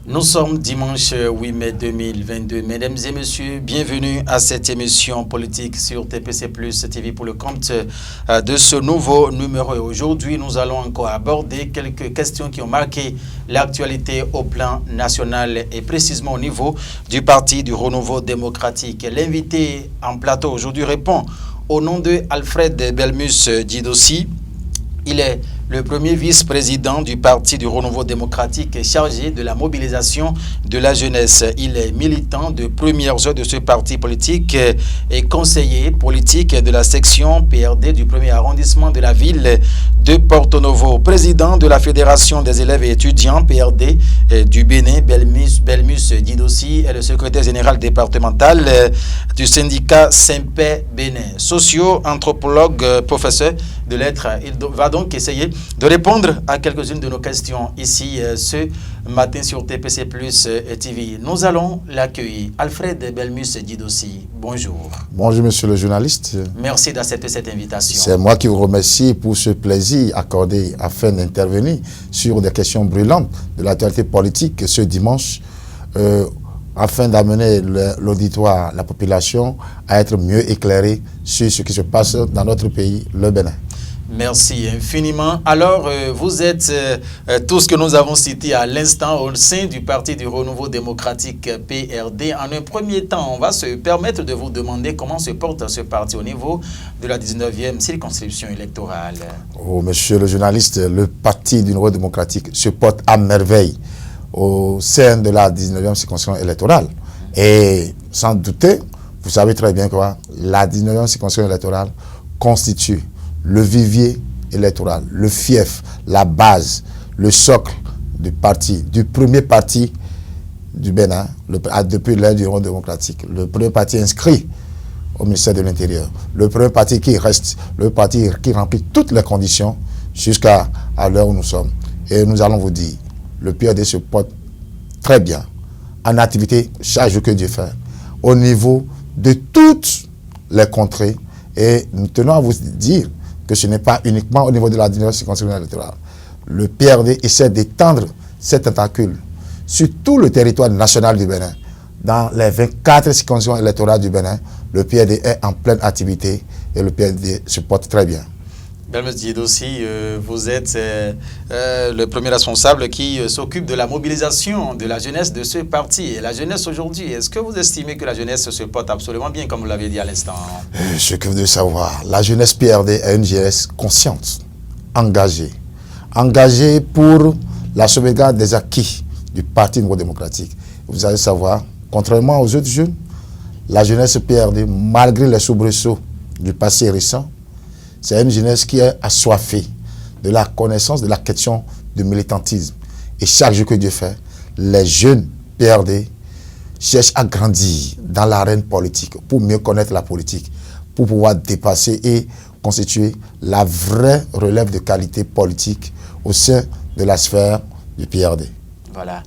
Nous sommes dimanche 8 mai 2022. Mesdames et messieurs, bienvenue à cette émission politique sur TPC Plus TV pour le compte de ce nouveau numéro. Aujourd'hui, nous allons encore aborder quelques questions qui ont marqué l'actualité au plan national et précisément au niveau du Parti du Renouveau démocratique. L'invité en plateau aujourd'hui répond au nom de Alfred Belmus Djidossi. Il est le premier vice-président du Parti du Renouveau démocratique chargé de la mobilisation de la jeunesse. Il est militant de premières heures de ce parti politique et conseiller politique de la section PRD du 1er arrondissement de la ville de Porto Novo. Président de la Fédération des élèves et étudiants PRD du Bénin, Belmus Djidossi est le secrétaire général départemental du syndicat Saint-Pé Bénin. Socio-anthropologue, professeur de lettres, il va donc essayer de répondre à quelques-unes de nos questions ici ce matin sur TPC Plus TV. Nous allons l'accueillir. Alfred Belmus Djidossi, bonjour. Bonjour monsieur le journaliste. Merci d'accepter cette invitation. C'est moi qui vous remercie pour ce plaisir accordé afin d'intervenir sur des questions brûlantes de l'actualité politique ce dimanche afin d'amener l'auditoire, la population à être mieux éclairée sur ce qui se passe dans notre pays, le Bénin. Merci infiniment. Alors, vous êtes tout ce que nous avons cité à l'instant au sein du Parti du Renouveau démocratique PRD. En un premier temps, on va se permettre de vous demander comment se porte ce parti au niveau de la 19e circonscription électorale. Oh, monsieur le journaliste, le Parti du Renouveau démocratique se porte à merveille au sein de la 19e circonscription électorale. Et sans douter, vous savez très bien que la 19e circonscription électorale constitue le vivier électoral, le fief, la base, le socle du parti, du premier parti du Bénin, depuis l'ère du Renouveau démocratique, le premier parti inscrit au ministère de l'Intérieur, le premier parti qui reste, le parti qui remplit toutes les conditions jusqu'à l'heure où nous sommes. Et nous allons vous dire, le PRD se porte très bien, en activité chaque jour que Dieu fait, au niveau de toutes les contrées. Et nous tenons à vous dire que ce n'est pas uniquement au niveau de la 19e circonscription électorale. Le PRD essaie d'étendre cette tentacule sur tout le territoire national du Bénin. Dans les 24 circonscriptions électorales du Bénin, le PRD est en pleine activité et le PRD se porte très bien. Belmus Djidossi, vous êtes le premier responsable qui s'occupe de la mobilisation de la jeunesse de ce parti. Et la jeunesse aujourd'hui, est-ce que vous estimez que la jeunesse se porte absolument bien, comme vous l'avez dit à l'instant? Ce que vous devez savoir, la jeunesse PRD est une jeunesse consciente, engagée pour la sauvegarde des acquis du Parti Nouveau démocratique. Vous allez savoir, contrairement aux autres jeunes, la jeunesse PRD, malgré les soubresauts du passé récent, c'est une jeunesse qui est assoiffée de la connaissance de la question du militantisme. Et chaque jour que Dieu fait, les jeunes PRD cherchent à grandir dans l'arène politique pour mieux connaître la politique, pour pouvoir dépasser et constituer la vraie relève de qualité politique au sein de la sphère du PRD. Voilà.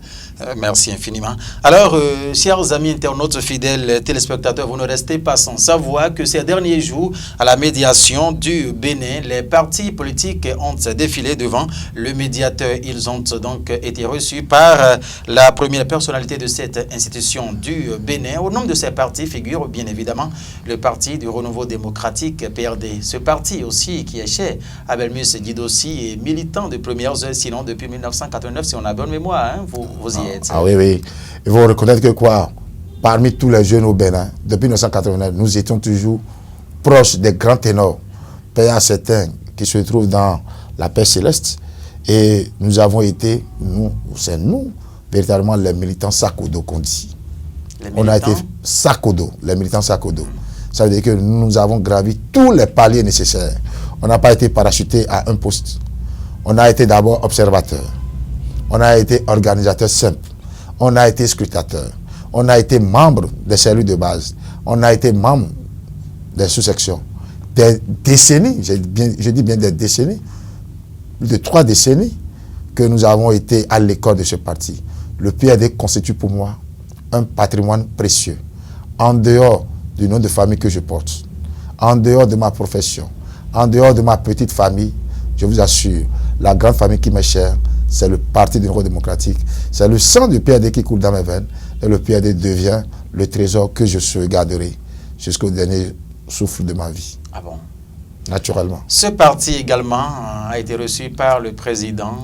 Merci infiniment. Alors, chers amis internautes, fidèles téléspectateurs, vous ne restez pas sans savoir que ces derniers jours, à la médiation du Bénin, les partis politiques ont défilé devant le médiateur. Ils ont donc été reçus par la première personnalité de cette institution du Bénin. Au nom de ces partis figure bien évidemment le Parti du Renouveau démocratique PRD. Ce parti aussi qui est cher à Belmus Djidossi et militant de premières heures, sinon depuis 1989, si on a bonne mémoire, hein, vous y êtes. Ah oui, oui. Il faut reconnaître que parmi tous les jeunes au Bénin, depuis 1989, nous étions toujours proches des grands ténors, paix à certains qui se trouvent dans la paix céleste. Et nous avons été, c'est nous, véritablement les militants Sakodo qu'on dit. On a été Sakodo, les militants Sakodo. Ça veut dire que nous avons gravi tous les paliers nécessaires. On n'a pas été parachuté à un poste. On a été d'abord observateur. On a été organisateur simple, on a été scrutateur, on a été membre des cellules de base, on a été membre des sous-sections. Des décennies, je dis bien des décennies, plus de 3 décennies que nous avons été à l'école de ce parti. Le PRD constitue pour moi un patrimoine précieux, en dehors du nom de famille que je porte, en dehors de ma profession, en dehors de ma petite famille. Je vous assure, la grande famille qui m'est chère, c'est le Parti du Nouveau démocratique. C'est le sang du PRD qui coule dans mes veines. Et le PRD devient le trésor que je sauvegarderai jusqu'au dernier souffle de ma vie. Ah bon? Naturellement. Ce parti également a été reçu par le président,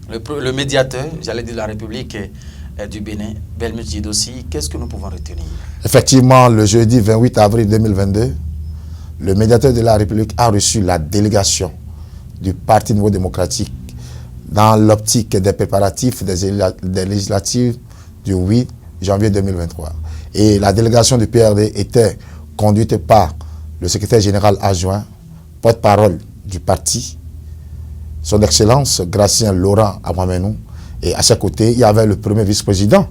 le médiateur, j'allais dire de la République du Bénin, Belmus Djedossi. Qu'est-ce que nous pouvons retenir? Effectivement, le jeudi 28 avril 2022, le médiateur de la République a reçu la délégation du Parti Nouveau démocratique dans l'optique des préparatifs des législatives du 8 janvier 2023. Et la délégation du PRD était conduite par le secrétaire général adjoint, porte-parole du parti, son Excellence Gratien Laurent Amamenou, et à ses côtés, il y avait le premier vice-président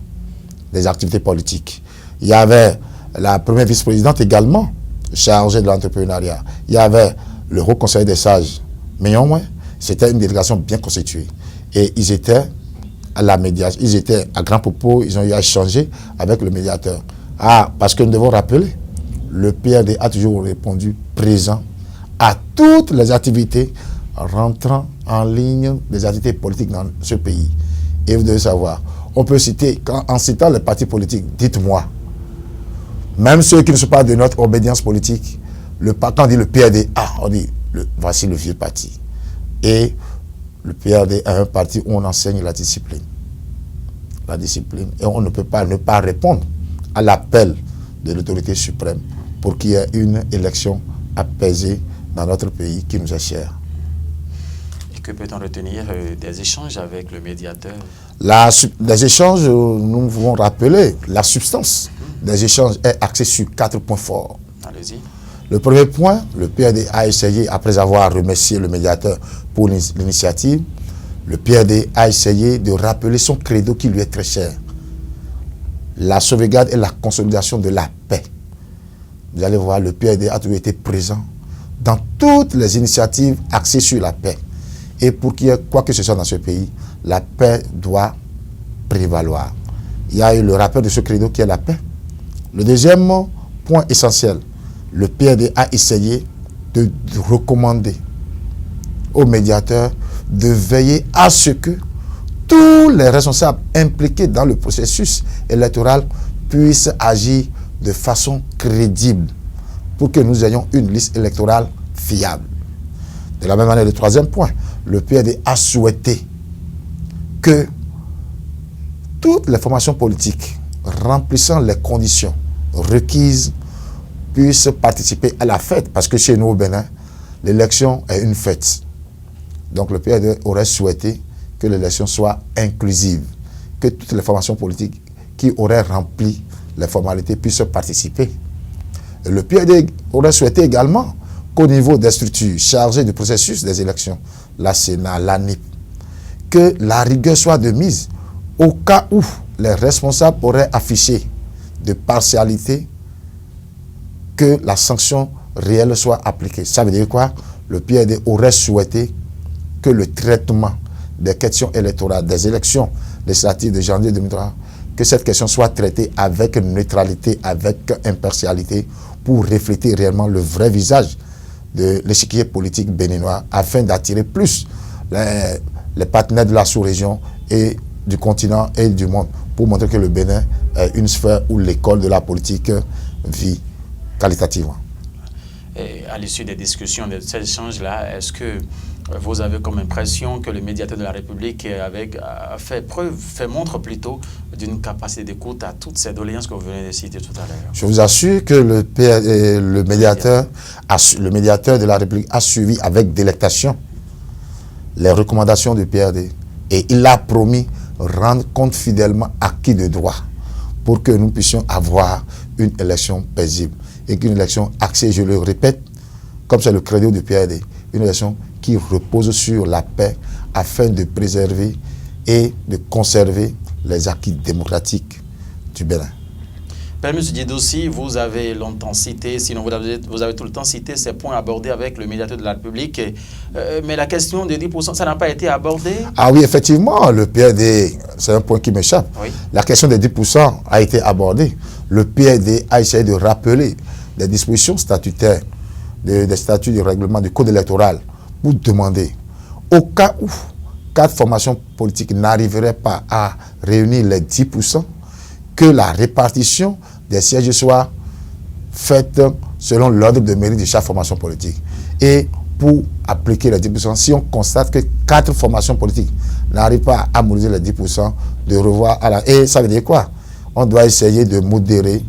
des activités politiques. Il y avait la première vice-présidente également, chargée de l'entrepreneuriat. Il y avait le haut conseiller des sages, Menyonwe. C'était une délégation bien constituée. Et ils étaient à la médiation, ils étaient à grand propos, ils ont eu à échanger avec le médiateur. Ah, parce que nous devons rappeler, le PRD a toujours répondu présent à toutes les activités rentrant en ligne des activités politiques dans ce pays. Et vous devez savoir, on peut citer, en citant les partis politiques, dites-moi, même ceux qui ne sont pas de notre obédience politique, quand on dit le PRD, on dit, voici le vieux parti. Et le PRD est un parti où on enseigne la discipline. La discipline. Et on ne peut pas ne pas répondre à l'appel de l'autorité suprême pour qu'il y ait une élection apaisée dans notre pays qui nous est cher. Et que peut-on retenir des échanges avec le médiateur? Les échanges, nous voulons rappeler, la substance des échanges est axée sur 4 points forts. Allez-y. Le premier point, le PRD a essayé, après avoir remercié le médiateur pour l'initiative, le PRD a essayé de rappeler son credo qui lui est très cher. La sauvegarde et la consolidation de la paix. Vous allez voir, le PRD a toujours été présent dans toutes les initiatives axées sur la paix. Et pour qu'il y ait quoi que ce soit dans ce pays, la paix doit prévaloir. Il y a eu le rappel de ce credo qui est la paix. Le deuxième point essentiel, le PRD a essayé de recommander aux médiateurs de veiller à ce que tous les responsables impliqués dans le processus électoral puissent agir de façon crédible pour que nous ayons une liste électorale fiable. De la même manière, le troisième point, le PRD a souhaité que toutes les formations politiques remplissant les conditions requises puissent participer à la fête, parce que chez nous au Bénin, l'élection est une fête. Donc le PRD aurait souhaité que l'élection soit inclusive, que toutes les formations politiques qui auraient rempli les formalités puissent participer. Et le PRD aurait souhaité également qu'au niveau des structures chargées du processus des élections, la Sénat, l'ANIP, que la rigueur soit de mise au cas où les responsables auraient affiché de partialité, que la sanction réelle soit appliquée. Ça veut dire quoi? Le PRD aurait souhaité que le traitement des questions électorales, des élections législatives de janvier 2023, que cette question soit traitée avec neutralité, avec impartialité, pour refléter réellement le vrai visage de l'échiquier politique béninois, afin d'attirer plus les partenaires de la sous-région et du continent et du monde, pour montrer que le Bénin est une sphère où l'école de la politique vit qualitativement. Et à l'issue des discussions, de ces échanges-là, est-ce que vous avez comme impression que le médiateur de la République a fait montre plutôt d'une capacité d'écoute à toutes ces doléances que vous venez de citer tout à l'heure? Je vous assure que le médiateur de la République a suivi avec délectation les recommandations du PRD. Et il a promis rendre compte fidèlement acquis de droit pour que nous puissions avoir une élection paisible. Et qu'une élection axée, je le répète, comme c'est le credo du PRD, une élection qui repose sur la paix afin de préserver et de conserver les acquis démocratiques du Bénin. Belmus Djedossi, vous avez longtemps cité, sinon vous avez tout le temps cité ces points abordés avec le médiateur de la République. Mais la question de 10%, ça n'a pas été abordé? Ah oui, effectivement, le PRD, c'est un point qui m'échappe. Oui. La question des 10% a été abordée. Le PRD a essayé de rappeler des dispositions statutaires, des statuts du règlement du code électoral, pour demander, au cas où 4 formations politiques n'arriveraient pas à réunir les 10%, que la répartition des sièges soit faite selon l'ordre de mérite de chaque formation politique. Et pour appliquer les 10%, si on constate que 4 formations politiques n'arrivent pas à mobiliser les 10%, de revoir à la... Et ça veut dire quoi? On doit essayer de modérer,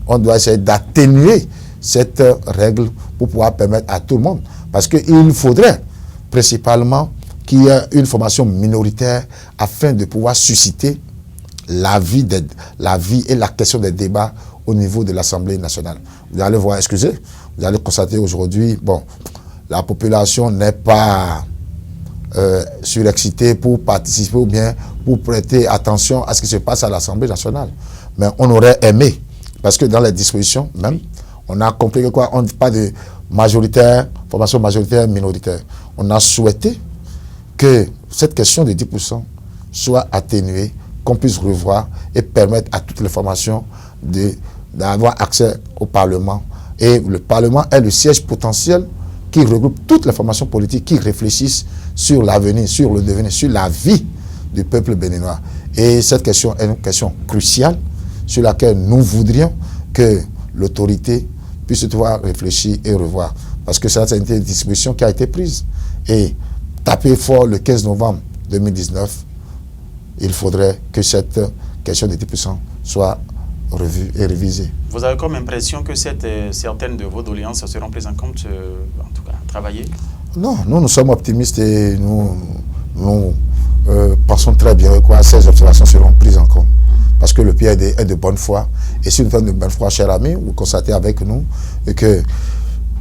on doit essayer d'atténuer cette règle pour pouvoir permettre à tout le monde. Parce qu'il faudrait principalement qu'il y ait une formation minoritaire afin de pouvoir susciter la vie et la question des débats au niveau de l'Assemblée nationale. Vous allez voir, excusez, vous allez constater aujourd'hui, bon, la population n'est pas surexcitée pour participer ou bien pour prêter attention à ce qui se passe à l'Assemblée nationale. Mais on aurait aimé, parce que dans les dispositions même, on a compris que quoi, on ne dit pas de majoritaire, formation majoritaire, minoritaire. On a souhaité que cette question de 10% soit atténuée, qu'on puisse revoir et permettre à toutes les formations d'avoir accès au Parlement. Et le Parlement est le siège potentiel qui regroupe toutes les formations politiques qui réfléchissent sur l'avenir, sur le devenir, sur la vie du peuple béninois. Et cette question est une question cruciale sur laquelle nous voudrions que l'autorité puisse pouvoir réfléchir et revoir. Parce que ça, c'est une disposition qui a été prise. Et taper fort le 15 novembre 2019, il faudrait que cette question de 10% soit revue et révisée. Vous avez comme impression que certaines de vos doléances seront prises en compte, en tout cas, travaillées? Non, nous sommes optimistes et nous pensons très bien que ces observations seront prises en compte. Parce que le PRD est de bonne foi. Et si nous sommes de bonne foi, chers amis, vous constatez avec nous que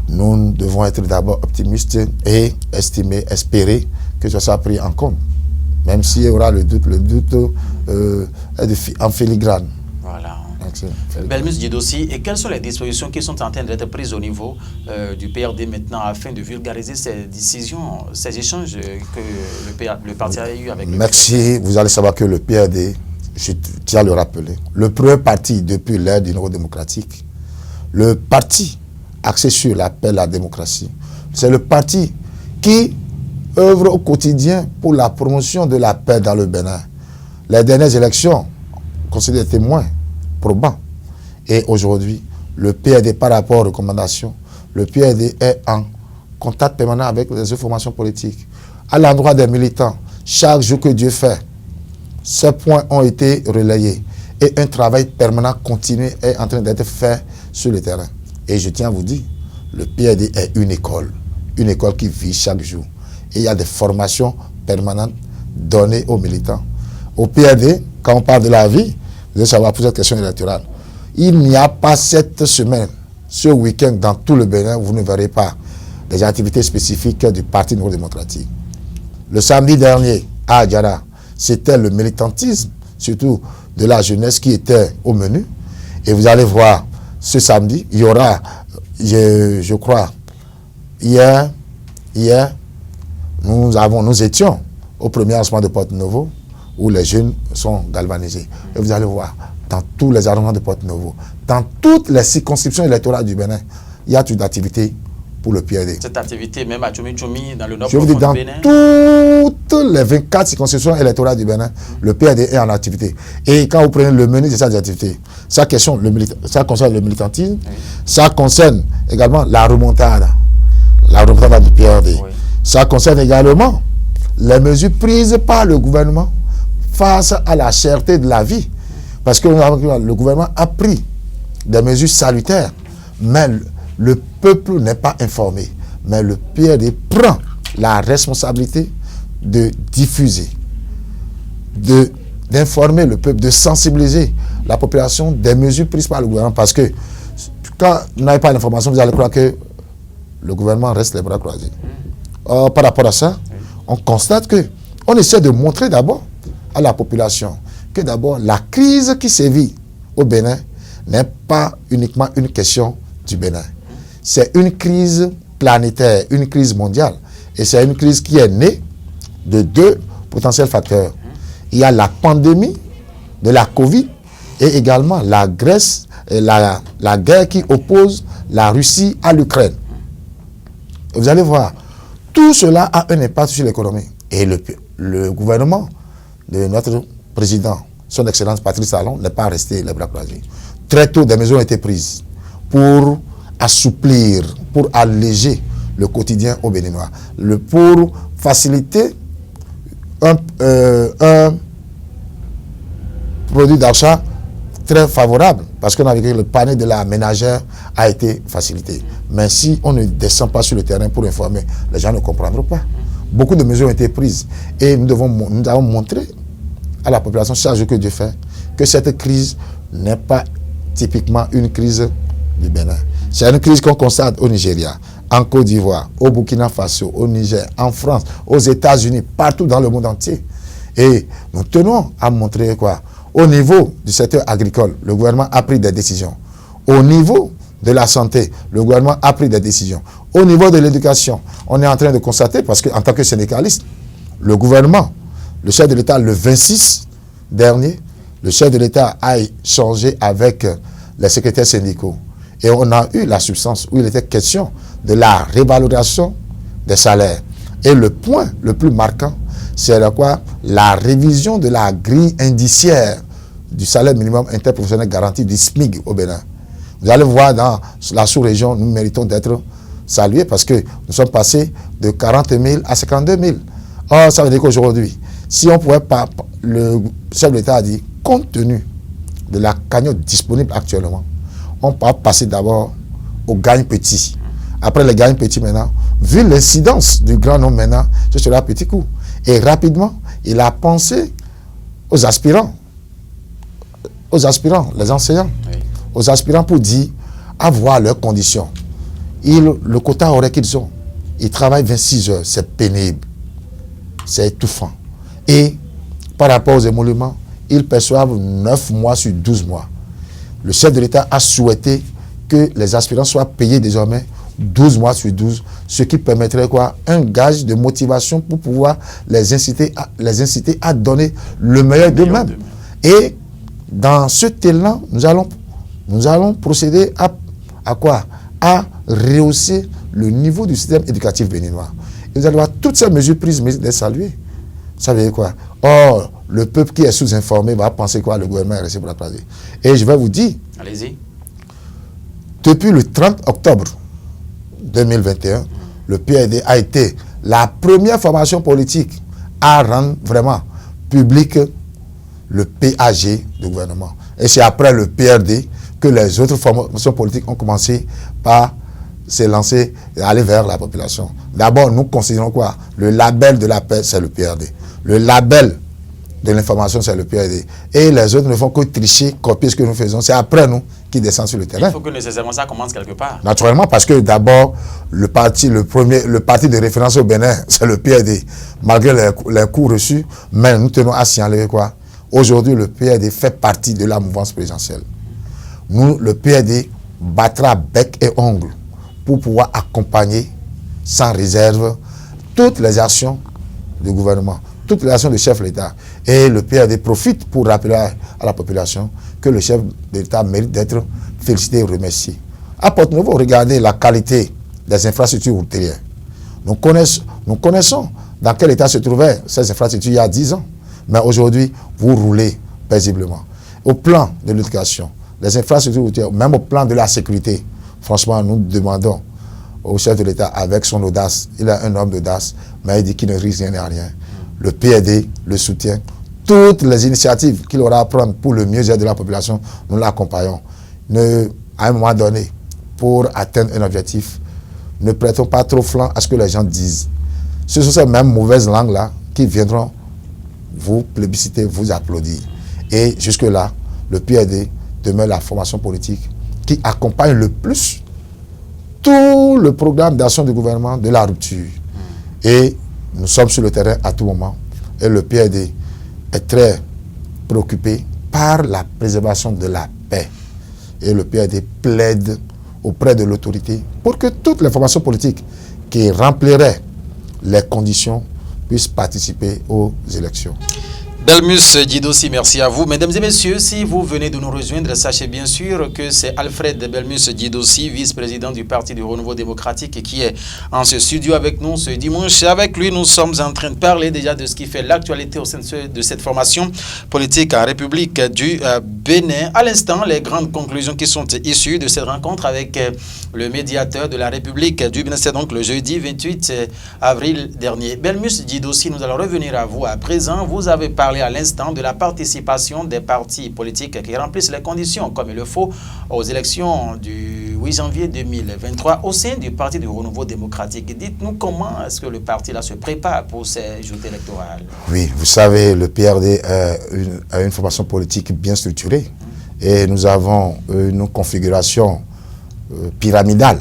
nous devons être d'abord optimistes et estimer, espérer que ça soit pris en compte. Même s'il y aura le doute est en filigrane. Voilà. Belmus Djedossi, et quelles sont les dispositions qui sont en train d'être prises au niveau du PRD maintenant afin de vulgariser ces décisions, ces échanges que le parti a eu avec le Merci. Vous allez savoir que le PRD, je tiens à le rappeler, le premier parti depuis l'ère du Nouveau démocratique, le parti axé sur l'appel à la démocratie, c'est le parti qui œuvre au quotidien pour la promotion de la paix dans le Bénin. Les dernières élections considèrent des témoins probants. Et aujourd'hui, le PRD, par rapport aux recommandations, le PRD est en contact permanent avec les formations politiques. À l'endroit des militants, chaque jour que Dieu fait, ces points ont été relayés. Et un travail permanent continu est en train d'être fait sur le terrain. Et je tiens à vous dire, le PRD est une école qui vit chaque jour. Et il y a des formations permanentes données aux militants. Au PRD, quand on parle de la vie, vous allez savoir pour cette question électorale, il n'y a pas cette semaine, ce week-end, dans tout le Bénin, vous ne verrez pas des activités spécifiques du Parti Nouveau démocratique. Le samedi dernier, à Adjara, c'était le militantisme, surtout de la jeunesse, qui était au menu. Et vous allez voir, ce samedi, il y aura, je crois, hier, nous étions au premier lancement de Porte Novo, où les jeunes sont galvanisés. Et vous allez voir, dans tous les arrondissements de Porte Novo, dans toutes les circonscriptions électorales du Bénin, il y a toute activité pour le PRD. Cette activité, même à Tchoumi, dans le nord du Bénin. Dans toutes les 24 circonscriptions électorales du Bénin, le PRD est en activité. Et quand vous prenez le menu de ces activités, ça concerne le militantisme, oui. Ça concerne également la remontada du PRD. Oui. Ça concerne également les mesures prises par le gouvernement face à la cherté de la vie. Parce que le gouvernement a pris des mesures salutaires, mais le peuple n'est pas informé. Mais le PRD prend la responsabilité de diffuser, d'informer le peuple, de sensibiliser la population des mesures prises par le gouvernement. Parce que quand vous n'avez pas l'information, vous allez croire que le gouvernement reste les bras croisés. Par rapport à ça, on constate qu'on essaie de montrer d'abord à la population que d'abord la crise qui sévit au Bénin n'est pas uniquement une question du Bénin. C'est une crise planétaire, une crise mondiale. Et c'est une crise qui est née de 2 potentiels facteurs. Il y a la pandémie de la Covid et également la guerre qui oppose la Russie à l'Ukraine. Vous allez voir, tout cela a un impact sur l'économie. Et le gouvernement de notre président, son Excellence Patrice Talon, n'est pas resté les bras croisés. Très tôt, des mesures ont été prises pour assouplir, pour alléger le quotidien aux Béninois, pour faciliter un produit d'achat très favorable, parce qu'on a vu que le panier de la ménagère a été facilité. Mais si on ne descend pas sur le terrain pour informer, les gens ne comprendront pas. Beaucoup de mesures ont été prises et nous avons montré à la population, chaque jour que Dieu fait, que cette crise n'est pas typiquement une crise du Bénin. C'est une crise qu'on constate au Nigeria, en Côte d'Ivoire, au Burkina Faso, au Niger, en France, aux États-Unis, partout dans le monde entier. Et nous tenons à montrer quoi? Au niveau du secteur agricole, le gouvernement a pris des décisions. Au niveau de la santé, le gouvernement a pris des décisions. Au niveau de l'éducation, on est en train de constater, parce qu'en tant que syndicaliste, le gouvernement, le chef de l'État, le 26 dernier, le chef de l'État a échangé avec les secrétaires syndicaux. Et on a eu la substance où il était question de la révalorisation des salaires. Et le point le plus marquant, c'est quoi? La révision de la grille indiciaire du salaire minimum interprofessionnel garanti du SMIG au Bénin. Vous allez voir dans la sous-région, nous méritons d'être salués parce que nous sommes passés de 40 000 à 52 000. Or, ça veut dire qu'aujourd'hui, si on pouvait pas, le chef de l'État a dit, compte tenu de la cagnotte disponible actuellement, on peut passer d'abord au gagne petit. Après le gagne petit maintenant, vu l'incidence du grand nombre maintenant, ce sera un petit coup. Et rapidement, il a pensé aux aspirants, les enseignants, oui, aux aspirants pour dire, avoir leurs conditions. Le quota horaire qu'ils ont, ils travaillent 26 heures, c'est pénible, c'est étouffant. Et par rapport aux émoluments, ils perçoivent 9 mois sur 12 mois. Le chef de l'État a souhaité que les aspirants soient payés désormais 12 mois sur 12, ce qui permettrait quoi? Un gage de motivation pour pouvoir les inciter à donner le meilleur d'eux-mêmes. Et dans ce élan, nous allons procéder à quoi? À rehausser le niveau du système éducatif béninois. Et vous allez voir toutes ces mesures prises, mais d'être saluées. Ça veut dire quoi? Or, le peuple qui est sous-informé va penser quoi? Le gouvernement est resté pour la place. Et je vais vous dire, allez-y. Depuis le 30 octobre 2021, le PRD a été la première formation politique à rendre vraiment public le PAG du gouvernement. Et c'est après le PRD que les autres formations politiques ont commencé par se lancer et aller vers la population. D'abord, nous considérons quoi? Le label de la paix, c'est le PRD. Le label de l'information, c'est le PRD. Et les autres ne font que tricher, copier ce que nous faisons. C'est après nous qui descendons sur le terrain. Il faut que nécessairement ça commence quelque part. Naturellement, parce que d'abord, le parti de référence au Bénin, c'est le PRD. Malgré les coups reçus, mais nous tenons à signaler quoi? Aujourd'hui, le PRD fait partie de la mouvance présidentielle. Nous, le PRD, battra bec et ongle pour pouvoir accompagner sans réserve toutes les actions du gouvernement, toutes les actions du chef de l'État. Et le PRD profite pour rappeler à la population que le chef de l'État mérite d'être félicité et remercié. À Porto-Novo, regardez la qualité des infrastructures routières. Nous connaissons dans quel état se trouvaient ces infrastructures il y a 10 ans. Mais aujourd'hui, vous roulez paisiblement. Au plan de l'éducation, les infrastructures routières, même au plan de la sécurité, franchement, nous demandons au chef de l'État, avec son audace, il a un homme d'audace, mais il dit qu'il ne risque rien à rien. Le PRD le soutient. Toutes les initiatives qu'il aura à prendre pour le mieux-être de la population, nous l'accompagnons. À un moment donné, pour atteindre un objectif, ne prêtons pas trop flanc à ce que les gens disent. Ce sont ces mêmes mauvaises langues-là qui viendront vous plébisciter, vous applaudir. Et jusque-là, le PRD demeure la formation politique qui accompagne le plus tout le programme d'action du gouvernement de la rupture. Et nous sommes sur le terrain à tout moment. Et le PRD est très préoccupé par la préservation de la paix. Et le PRD plaide auprès de l'autorité pour que toutes les formations politiques qui rempliraient les conditions puissent participer aux élections. Belmus Djidossi, merci à vous. Mesdames et messieurs, si vous venez de nous rejoindre, sachez bien sûr que c'est Alfred Belmus Djidossi, vice-président du Parti du Renouveau démocratique, qui est en ce studio avec nous ce dimanche. Avec lui, nous sommes en train de parler déjà de ce qui fait l'actualité au sein de cette formation politique en République du Bénin. À l'instant, les grandes conclusions qui sont issues de cette rencontre avec le médiateur de la République du Bénin, c'est donc le jeudi 28 avril dernier. Belmus Djidossi, nous allons revenir à vous à présent. Vous avez parlé à l'instant de la participation des partis politiques qui remplissent les conditions comme il le faut aux élections du 8 janvier 2023 au sein du Parti du Renouveau démocratique. Dites-nous comment est-ce que le parti-là se prépare pour ces joutes électorales? Oui, vous savez, le PRD a une formation politique bien structurée et nous avons une configuration pyramidale.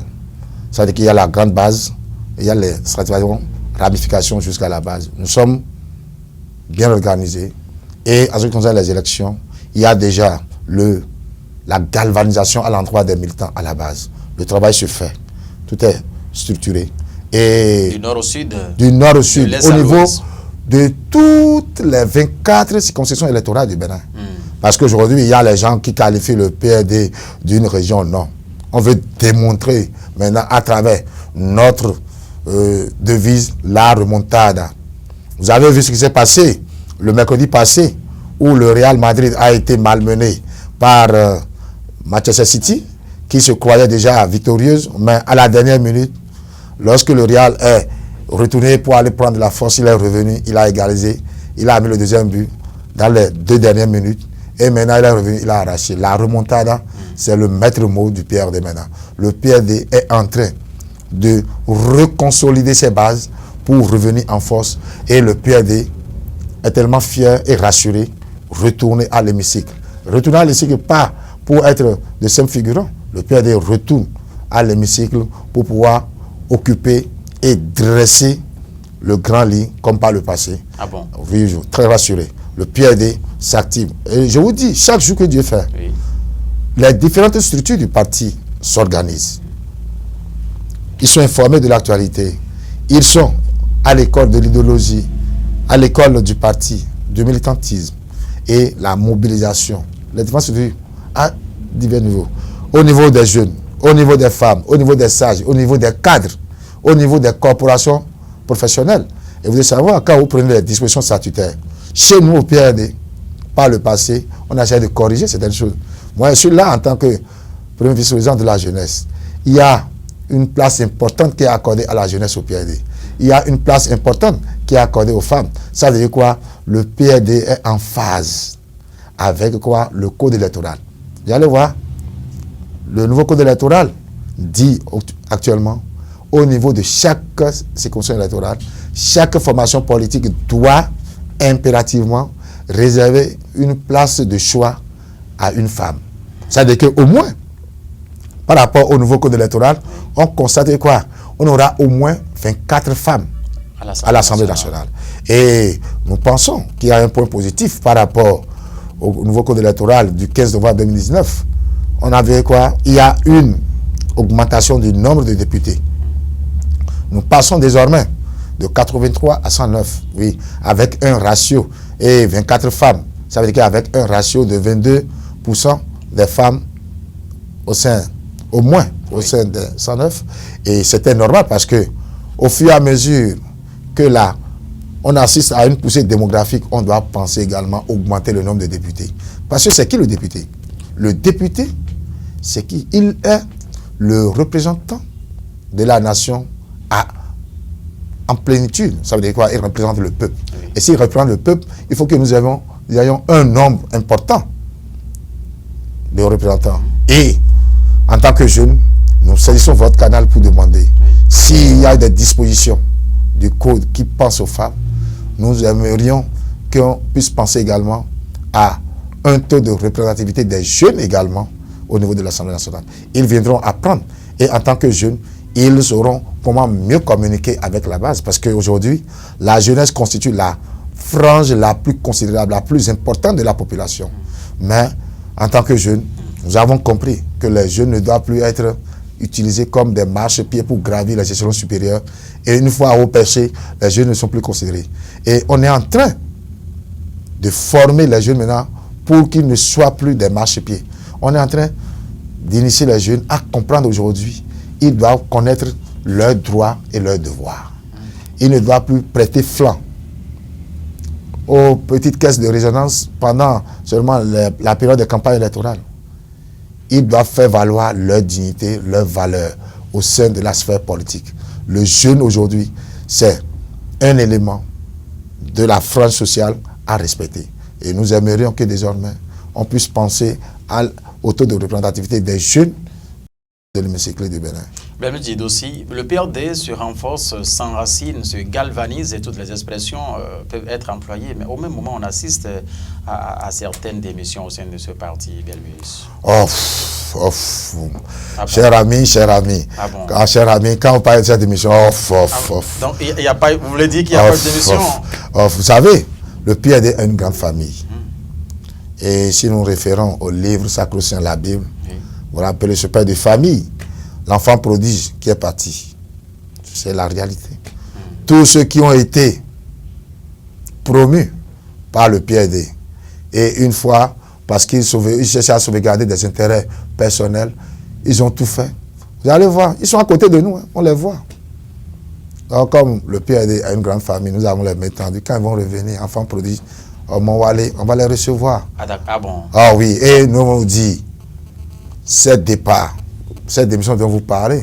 C'est-à-dire qu'il y a la grande base, il y a les ramifications jusqu'à la base. Nous sommes bien organisé. Et en ce qui concerne les élections, il y a déjà la galvanisation à l'endroit des militants à la base. Le travail se fait. Tout est structuré. Et du nord au sud. Du nord au sud. Au niveau de toutes les 24 circonscriptions électorales du Bénin. Parce qu'aujourd'hui, il y a les gens qui qualifient le PRD d'une région. Non. On veut démontrer maintenant à travers notre devise, la remontada. Vous avez vu ce qui s'est passé le mercredi passé, où le Real Madrid a été malmené par Manchester City, qui se croyait déjà victorieuse, mais à la dernière minute, lorsque le Real est retourné pour aller prendre la force, il est revenu, il a égalisé, il a mis le deuxième but dans les 2 dernières minutes, et maintenant il est revenu, il a arraché. La remontada, c'est le maître mot du PRD maintenant. Le PRD est en train de reconsolider ses bases pour revenir en force, et le PRD est tellement fier et rassuré, retourner à l'hémicycle. Retourner à l'hémicycle pas pour être de simple figurant. Le PRD retourne à l'hémicycle pour pouvoir occuper et dresser le grand lit comme par le passé. Ah bon? Oui, très rassuré. Le PRD s'active. Et je vous dis, chaque jour que Dieu fait, oui, les différentes structures du parti s'organisent. Ils sont informés de l'actualité. Ils sont à l'école de l'idéologie, à l'école du parti, du militantisme et la mobilisation. Les différences à divers niveaux. Au niveau des jeunes, au niveau des femmes, au niveau des sages, au niveau des cadres, au niveau des corporations professionnelles. Et vous devez savoir, quand vous prenez les dispositions statutaires, chez nous au PRD, par le passé, on a essayé de corriger certaines choses. Moi, je suis là en tant que premier vice-président de la jeunesse. Il y a une place importante qui est accordée à la jeunesse au PRD. Il y a une place importante qui est accordée aux femmes. Ça veut dire quoi? Le PRD est en phase avec quoi? Le code électoral. Vous allez voir, le nouveau code électoral dit actuellement, au niveau de chaque circonscription électorale, chaque formation politique doit impérativement réserver une place de choix à une femme. Ça veut dire qu'au moins, par rapport au nouveau code électoral, on constate quoi? On aura au moins 24 femmes à l'Assemblée nationale. Et nous pensons qu'il y a un point positif par rapport au nouveau code électoral du 15 novembre 2019. On avait quoi? Il y a une augmentation du nombre de députés. Nous passons désormais de 83 à 109, oui, avec un ratio et 24 femmes. Ça veut dire qu'avec un ratio de 22% des femmes au sein, au moins au sein de 109. Et c'était normal parce que au fur et à mesure que là, on assiste à une poussée démographique, on doit penser également augmenter le nombre de députés. Parce que c'est qui le député? Le député, c'est qui? Il est le représentant de la nation en plénitude. Ça veut dire quoi? Il représente le peuple. Oui. Et s'il représente le peuple, il faut que nous ayons un nombre important de représentants. Et en tant que jeunes, nous saisissons votre canal pour demander s'il y a des dispositions du code qui pensent aux femmes. Nous aimerions qu'on puisse penser également à un taux de représentativité des jeunes également au niveau de l'Assemblée nationale. Ils viendront apprendre. Et en tant que jeunes, ils sauront comment mieux communiquer avec la base. Parce qu'aujourd'hui, la jeunesse constitue la frange la plus considérable, la plus importante de la population. Mais en tant que jeunes, nous avons compris que les jeunes ne doivent plus être utilisés comme des marchepieds pour gravir les échelons supérieurs. Et une fois au perché, les jeunes ne sont plus considérés. Et on est en train de former les jeunes maintenant pour qu'ils ne soient plus des marchepieds. On est en train d'initier les jeunes à comprendre aujourd'hui. Ils doivent connaître leurs droits et leurs devoirs. Ils ne doivent plus prêter flanc aux petites caisses de résonance pendant seulement la période de campagne électorale. Ils doivent faire valoir leur dignité, leur valeur au sein de la sphère politique. Le jeune aujourd'hui, c'est un élément de la frange sociale à respecter. Et nous aimerions que désormais, on puisse penser au taux de représentativité des jeunes de l'hémicycle du Bénin. Belmut Djidossi, le PRD se renforce, s'enracine, se galvanise et toutes les expressions peuvent être employées. Mais au même moment, on assiste à certaines démissions au sein de ce parti, Belmut. Cher ami. Cher ami, quand on parle de cette démission, Donc, il y a pas, vous voulez dire qu'il n'y a pas de démission? Vous savez, le PRD est une grande famille. Et si nous référons au livre sacro-saint, la Bible, vous rappelez ce père de famille, l'enfant prodige qui est parti. C'est la réalité. Tous ceux qui ont été promus par le PRD, et une fois, parce qu'ils cherchaient à sauvegarder des intérêts personnels, ils ont tout fait. Vous allez voir, ils sont à côté de nous, hein, on les voit. Donc, comme le PRD a une grande famille, nous avons les mains tendues. Quand ils vont revenir, enfants prodiges, on va les recevoir. Ah bon? Ah oui, et nous on dit, cette démission dont vous parlez,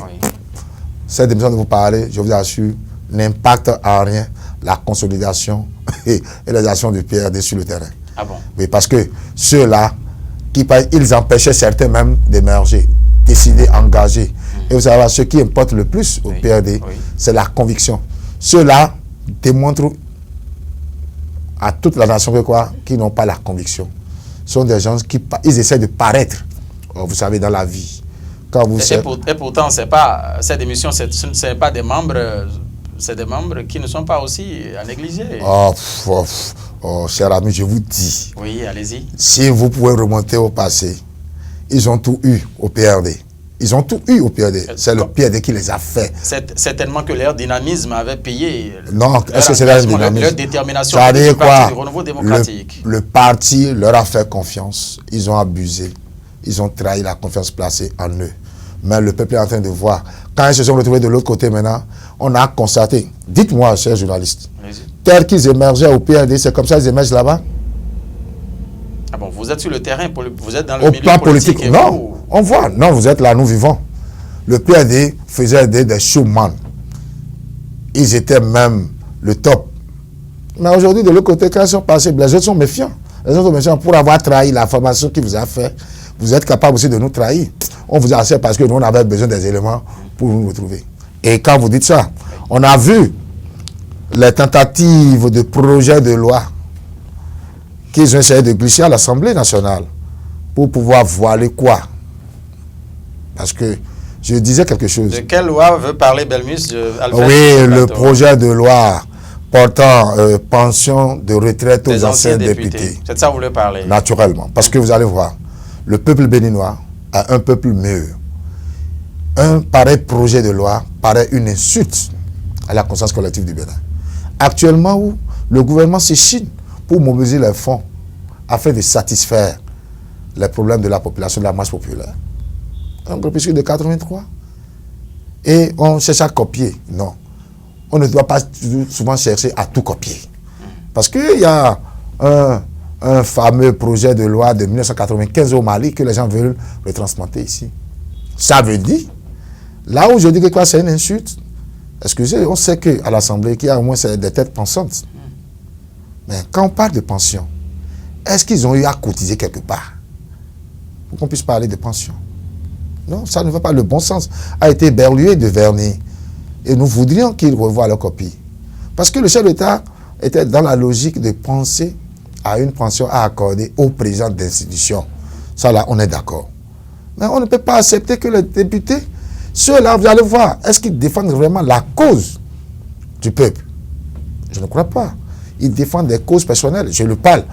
je vous assure, n'impacte en rien la consolidation et les actions du PRD sur le terrain. Ah bon? Oui, parce que ceux-là, ils empêchaient certains même d'émerger, décider, engager. Et vous savez, ce qui importe le plus au PRD, c'est la conviction. Ceux-là démontrent à toute la nation qu'ils n'ont pas la conviction. Ce sont des gens qui essaient de paraître, vous savez, dans la vie. Et pourtant, cette émission, ce n'est pas des membres, c'est des membres qui ne sont pas aussi à négliger. Cher ami, je vous dis. Oui, allez-y. Si vous pouvez remonter au passé, ils ont tout eu au PRD. Ils ont tout eu au PRD. C'est le PRD qui les a fait. Certainement que leur dynamisme avait payé. Non, est-ce que c'est leur dynamisme? Leur détermination du renouveau démocratique. Le parti leur a fait confiance. Ils ont abusé. Ils ont trahi la confiance placée en eux. Mais le peuple est en train de voir. Quand ils se sont retrouvés de l'autre côté maintenant, on a constaté. Dites-moi, chers journalistes, tel qu'ils émergeaient au PRD, c'est comme ça qu'ils émergent là-bas? Ah bon, vous êtes sur le terrain, vous êtes dans le au milieu plan politique. Non, on voit. Non, vous êtes là, nous vivons. Le PRD faisait des showman. Ils étaient même le top. Mais aujourd'hui, de l'autre côté, quand ils sont passés, les autres sont méfiants. Les autres sont méfiants pour avoir trahi la formation qui vous a fait. Vous êtes capable aussi de nous trahir. On vous a assez parce que nous, on avait besoin des éléments pour nous retrouver. Et quand vous dites ça, on a vu les tentatives de projet de loi qu'ils ont essayé de glisser à l'Assemblée nationale pour pouvoir voiler quoi? Parce que je disais quelque chose. De quelle loi veut parler Belmus? Oui, le projet de loi portant pension de retraite aux anciens députés. C'est de ça que vous voulez parler? Naturellement. Parce que vous allez voir, le peuple béninois a un peuple mûr. Un pareil projet de loi paraît une insulte à la conscience collective du Bénin. Actuellement, où le gouvernement s'échine pour mobiliser les fonds afin de satisfaire les problèmes de la population, de la masse populaire. Un groupuscule de 83. Et on cherche à copier. Non. On ne doit pas souvent chercher à tout copier. Parce qu'il y a un fameux projet de loi de 1995 au Mali que les gens veulent retransplanter ici. Ça veut dire, là où je dis que quoi, c'est une insulte, excusez, on sait qu'à l'Assemblée, qu'il y a au moins des têtes pensantes. Mais quand on parle de pension, est-ce qu'ils ont eu à cotiser quelque part pour qu'on puisse parler de pension? Non, ça ne va pas. Le bon sens a été berlué de vernis. Et nous voudrions qu'ils revoient leur copie. Parce que le chef d'État était dans la logique de penser à une pension à accorder aux présidents d'institutions. Ça là, on est d'accord. Mais on ne peut pas accepter que les députés, ceux-là, vous allez voir, est-ce qu'ils défendent vraiment la cause du peuple? Je ne crois pas. Ils défendent des causes personnelles. Je le parle,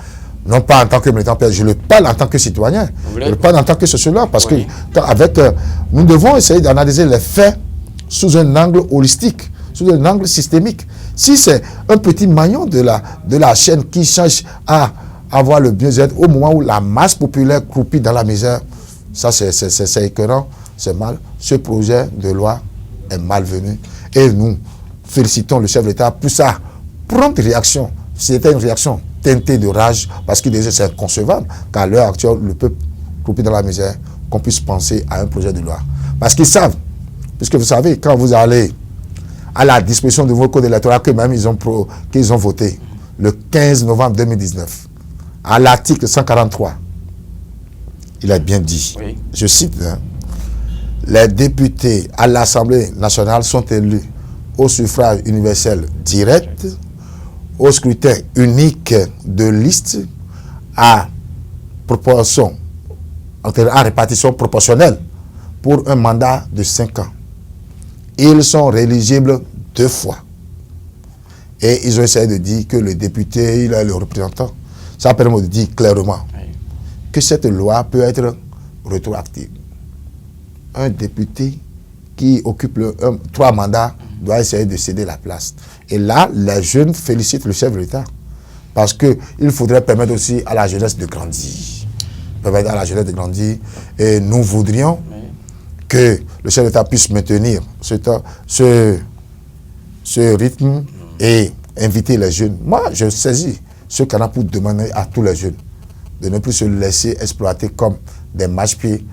non pas en tant que militant, je le parle en tant que citoyen. Je le parle en tant que sociologue, parce que nous devons essayer d'analyser les faits sous un angle holistique, sous un angle systémique. Si c'est un petit maillon de la chaîne qui cherche à avoir le bien-être au moment où la masse populaire croupit dans la misère. Ça, c'est écœurant, c'est mal. Ce projet de loi est malvenu. Et nous félicitons le chef de l'État pour sa prompte réaction. C'était une réaction teintée de rage, parce que déjà c'est inconcevable qu'à l'heure actuelle, le peuple croupit dans la misère, qu'on puisse penser à un projet de loi. Parce qu'ils savent, puisque vous savez, quand vous allez à la disposition de vos codes électoraux qu'eux-mêmes qu'ils ont voté le 15 novembre 2019, à l'article 143, il a bien dit, oui. Je cite, les députés à l'Assemblée nationale sont élus au suffrage universel direct, au scrutin unique de liste, à répartition proportionnelle pour un mandat de 5 ans. Ils sont rééligibles 2 fois. Et ils ont essayé de dire que le député, il est le représentant. Ça permet de dire clairement que cette loi peut être rétroactive. Un député qui occupe 3 mandats doit essayer de céder la place. Et là, les jeunes félicitent le chef de l'État. Parce qu'il faudrait permettre aussi à la jeunesse de grandir. Permettre à la jeunesse de grandir. Et nous voudrions que le chef de l'État puisse maintenir ce rythme et inviter les jeunes. Moi, je saisis ce canal pour demander à tous les jeunes de ne plus se laisser exploiter comme des mâche-pieds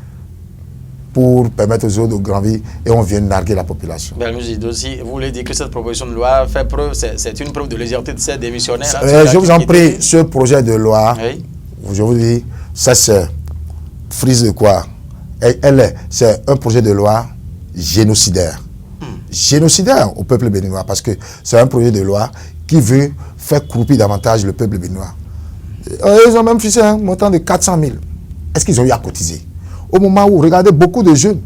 pour permettre aux autres de grandir et on vient narguer la population. Vous voulez dire que cette proposition de loi fait preuve, c'est une preuve de légèreté de ces démissionnaires? Je vous en prie, ce projet de loi, oui. Je vous dis, ça c'est frise de quoi? C'est un projet de loi génocidaire. Génocidaire au peuple béninois, parce que c'est un projet de loi qui veut faire croupir davantage le peuple béninois. Ils ont même fixé un montant de 400 000. Est-ce qu'ils ont eu à cotiser? Au moment où, regardez, beaucoup de jeunes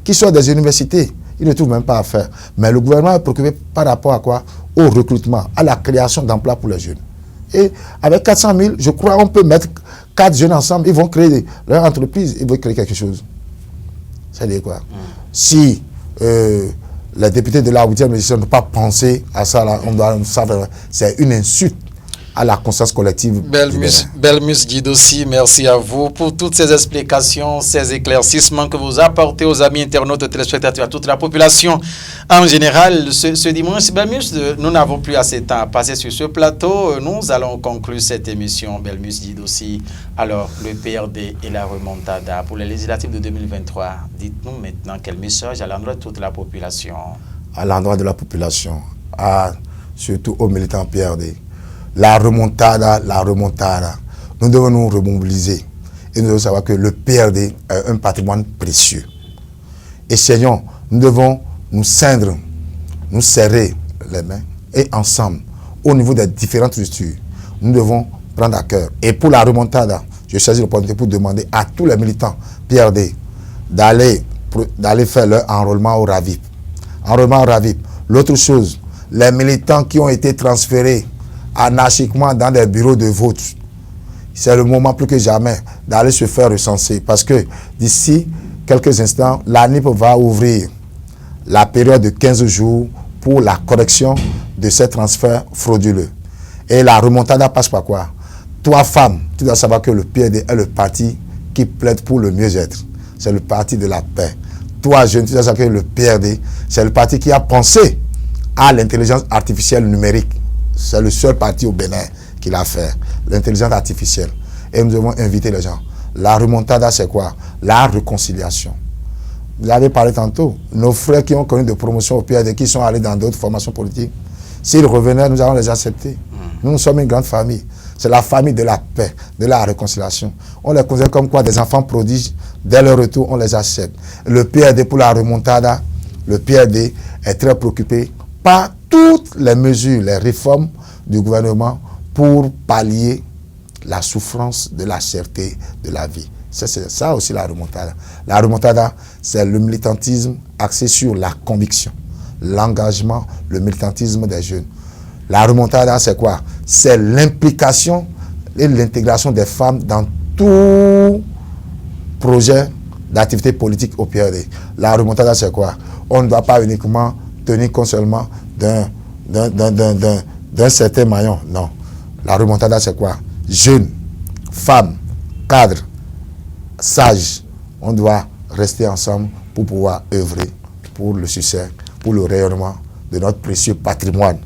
qui sortent des universités, ils ne trouvent même pas à faire. Mais le gouvernement est préoccupé par rapport à quoi? Au recrutement, à la création d'emplois pour les jeunes. Et avec 400 000, je crois qu'on peut mettre 4 jeunes ensemble, ils vont créer leur entreprise, ils vont créer quelque chose. C'est-à-dire quoi? Si les députés de la 8e législature n'ont pas pensé à ça, là, on doit savoir, c'est une insulte à la conscience collective. Belmus Guidossi, merci à vous pour toutes ces explications, ces éclaircissements que vous apportez aux amis internautes, téléspectateurs, à toute la population en général. Ce dimanche, Belmus, nous n'avons plus assez de temps à passer sur ce plateau. Nous allons conclure cette émission, Belmus Guidossi. Alors, le PRD et la remontada pour les législatives de 2023. Dites-nous maintenant quel message à l'endroit de toute la population. À l'endroit de la population, surtout aux militants PRD. La remontada. Nous devons nous remobiliser. Et nous devons savoir que le PRD est un patrimoine précieux. Essayons, nous devons nous cindre, nous serrer les mains et ensemble, au niveau des différentes structures, nous devons prendre à cœur. Et pour la remontada, je saisis l'opportunité pour demander à tous les militants PRD d'aller faire leur enrôlement au RAVIP. Enrôlement au RAVIP. L'autre chose, les militants qui ont été transférés anarchiquement dans des bureaux de vote, c'est le moment plus que jamais d'aller se faire recenser, parce que d'ici quelques instants, l'ANIP va ouvrir la période de 15 jours pour la correction de ces transferts frauduleux. Et la remontada passe par quoi? Toi, femme, tu dois savoir que le PRD est le parti qui plaide pour le mieux-être. C'est le parti de la paix. Toi, jeune, tu dois savoir que le PRD, c'est le parti qui a pensé à l'intelligence artificielle numérique. C'est le seul parti au Bénin qui l'a fait, l'intelligence artificielle. Et nous devons inviter les gens. La remontada, c'est quoi? La réconciliation. Vous avez parlé tantôt, nos frères qui ont connu de promotion au PRD, qui sont allés dans d'autres formations politiques, s'ils revenaient, nous allons les accepter. Nous sommes une grande famille. C'est la famille de la paix, de la réconciliation. On les considère comme quoi des enfants prodiges. Dès leur retour, on les accepte. Le PRD pour la remontada, le PRD est très préoccupé par toutes les mesures, les réformes du gouvernement pour pallier la souffrance de la cherté de la vie. C'est ça aussi la remontada. La remontada, c'est le militantisme axé sur la conviction, l'engagement, le militantisme des jeunes. La remontada, c'est quoi? C'est l'implication et l'intégration des femmes dans tout projet d'activité politique au PRD. La remontada, c'est quoi? On ne doit pas uniquement tenir compte seulement d'un certain maillon. Non. La remontada, c'est quoi? Jeunes, femmes, cadres, sages, on doit rester ensemble pour pouvoir œuvrer pour le succès, pour le rayonnement de notre précieux patrimoine,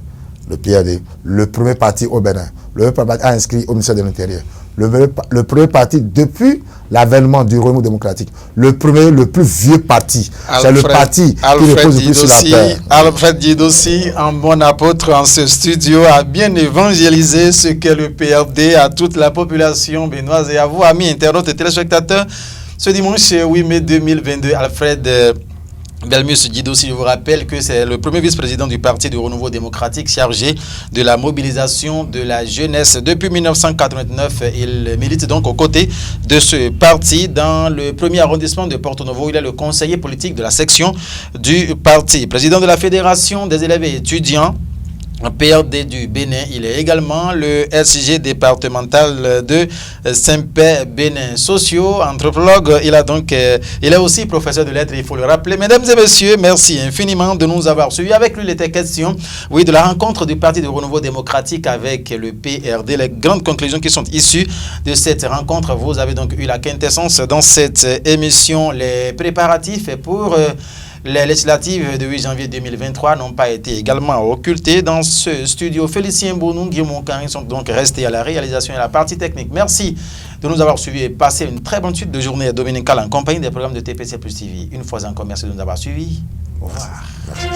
le PRD, le premier parti au Bénin, le premier parti inscrit au ministère de l'Intérieur, le premier parti depuis l'avènement du renouveau démocratique, le premier, le plus vieux parti. C'est le parti qui repose le plus sur la paix. Alfred Didossi, un bon apôtre en ce studio, a bien évangélisé ce qu'est le PRD à toute la population béninoise et à vous, amis internautes et téléspectateurs. Ce dimanche 8 mai 2022, Alfred Belmus Didossi, je vous rappelle que c'est le premier vice-président du Parti du Renouveau démocratique chargé de la mobilisation de la jeunesse. Depuis 1989, il milite donc aux côtés de ce parti dans le premier arrondissement de Porto Novo. Il est le conseiller politique de la section du parti. Président de la Fédération des élèves et étudiants PRD du Bénin, il est également le SG départemental de Saint-Pé Bénin. Socio-anthropologue, il est aussi professeur de lettres, il faut le rappeler. Mesdames et messieurs, merci infiniment de nous avoir suivis. Avec lui, il était question, de la rencontre du Parti de Renouveau démocratique avec le PRD. Les grandes conclusions qui sont issues de cette rencontre, vous avez donc eu la quintessence dans cette émission. Les préparatifs pour les législatives de 8 janvier 2023 n'ont pas été également occultées dans ce studio. Félicien Bonou, Guillaume Karin sont donc restés à la réalisation et à la partie technique. Merci de nous avoir suivis et passez une très bonne suite de journée dominicale en compagnie des programmes de TPC Plus TV. Une fois encore, merci de nous avoir suivis. Au revoir. Merci.